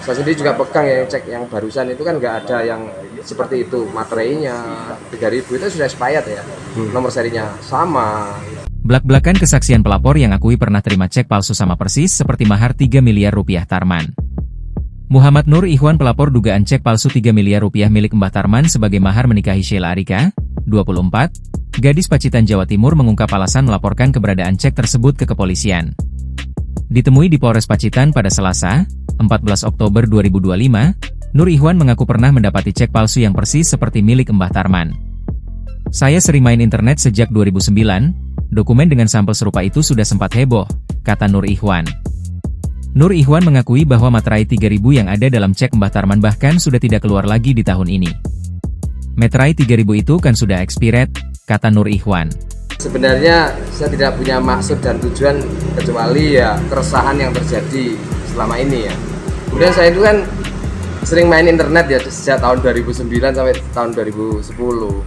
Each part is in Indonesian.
Saya sendiri juga pegang ya, cek yang barusan itu kan nggak ada yang seperti itu, materainya 3.000 itu sudah expired ya, nomor serinya sama. Blak-blakan kesaksian pelapor yang akui pernah terima cek palsu sama persis seperti mahar 3 miliar rupiah Tarman. Muhammad Nur Ikhwan pelapor dugaan cek palsu 3 miliar rupiah milik Mbah Tarman sebagai mahar menikahi Sheila Arika, 24, gadis Pacitan Jawa Timur mengungkap alasan melaporkan keberadaan cek tersebut ke kepolisian. Ditemui di Polres Pacitan pada Selasa, 14 Oktober 2025, Nur Ikhwan mengaku pernah mendapati cek palsu yang persis seperti milik Mbah Tarman. Saya sering main internet sejak 2009, dokumen dengan sampel serupa itu sudah sempat heboh, kata Nur Ikhwan. Nur Ikhwan mengakui bahwa materai 3.000 yang ada dalam cek Mbah Tarman bahkan sudah tidak keluar lagi di tahun ini. Materai 3.000 itu kan sudah expired, kata Nur Ikhwan. Sebenarnya saya tidak punya maksud dan tujuan kecuali ya keresahan yang terjadi selama ini ya. Kemudian saya itu kan sering main internet ya sejak tahun 2009 sampai tahun 2010.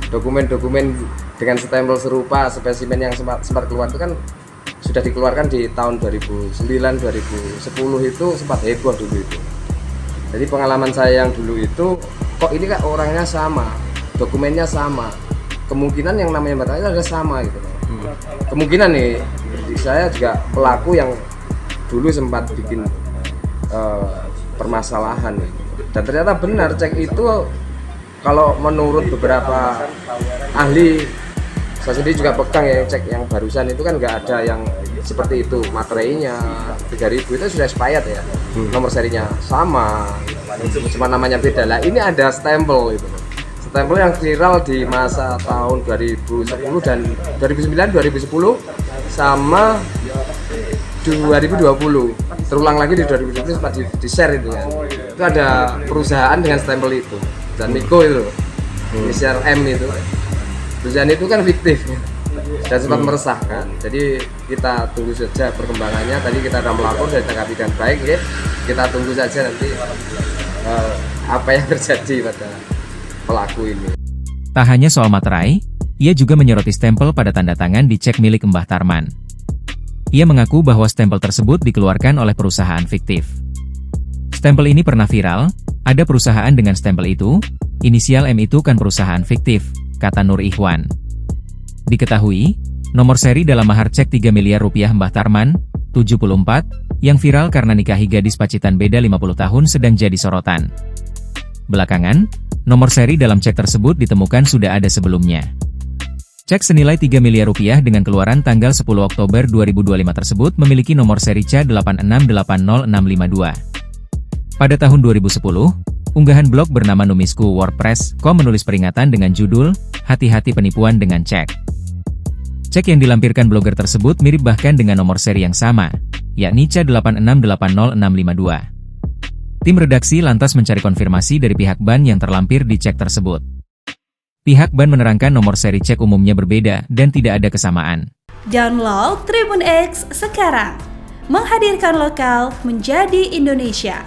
Dokumen-dokumen dengan stempel serupa spesimen yang sempat keluar itu kan sudah dikeluarkan di tahun 2009, 2010 itu sempat heboh dulu itu. Jadi pengalaman saya yang dulu itu kok ini kan orangnya sama, dokumennya sama. Kemungkinan yang namanya Mbak Tanya ada sama gitu. Kemungkinan nih saya juga pelaku yang dulu sempat bikin permasalahan gitu. Dan ternyata benar cek itu kalau menurut beberapa ahli, saya sendiri juga pegang ya, cek yang barusan itu kan nggak ada yang seperti itu, materainya 3.000 itu sudah expired ya, nomor serinya sama, cuma namanya beda. Lah ini ada stempel itu, stempel yang viral di masa tahun 2010 dan 2009, 2010 sama 2020, terulang lagi di 2020 sempat di share itu ya. Itu ada perusahaan dengan stempel itu dan Miko itu, inisial M itu. Perusahaan itu kan fiktif dan sempat meresahkan. Jadi kita tunggu saja perkembangannya. Tadi kita sudah melapor dan ditanggapi dengan baik ya. Kita tunggu saja nanti apa yang terjadi pada pelaku ini. Tak hanya soal materai, ia juga menyoroti stempel pada tanda tangan di cek milik Mbah Tarman. Ia mengaku bahwa stempel tersebut dikeluarkan oleh perusahaan fiktif. Stempel ini pernah viral, ada perusahaan dengan stempel itu, inisial M itu kan perusahaan fiktif, kata Nur Ikhwan. Diketahui, nomor seri dalam mahar cek 3 miliar rupiah Mbah Tarman, 74, yang viral karena nikahi gadis Pacitan beda 50 tahun sedang jadi sorotan. Belakangan, nomor seri dalam cek tersebut ditemukan sudah ada sebelumnya. Cek senilai 3 miliar rupiah dengan keluaran tanggal 10 Oktober 2025 tersebut memiliki nomor seri C8680652. Pada tahun 2010, unggahan blog bernama Numisku WordPress.com menulis peringatan dengan judul, "Hati-hati penipuan dengan cek". Cek yang dilampirkan blogger tersebut mirip bahkan dengan nomor seri yang sama, yakni C8680652. Tim redaksi lantas mencari konfirmasi dari pihak bank yang terlampir di cek tersebut. Pihak bank menerangkan nomor seri cek umumnya berbeda dan tidak ada kesamaan. Download Tribun X sekarang, menghadirkan lokal menjadi Indonesia.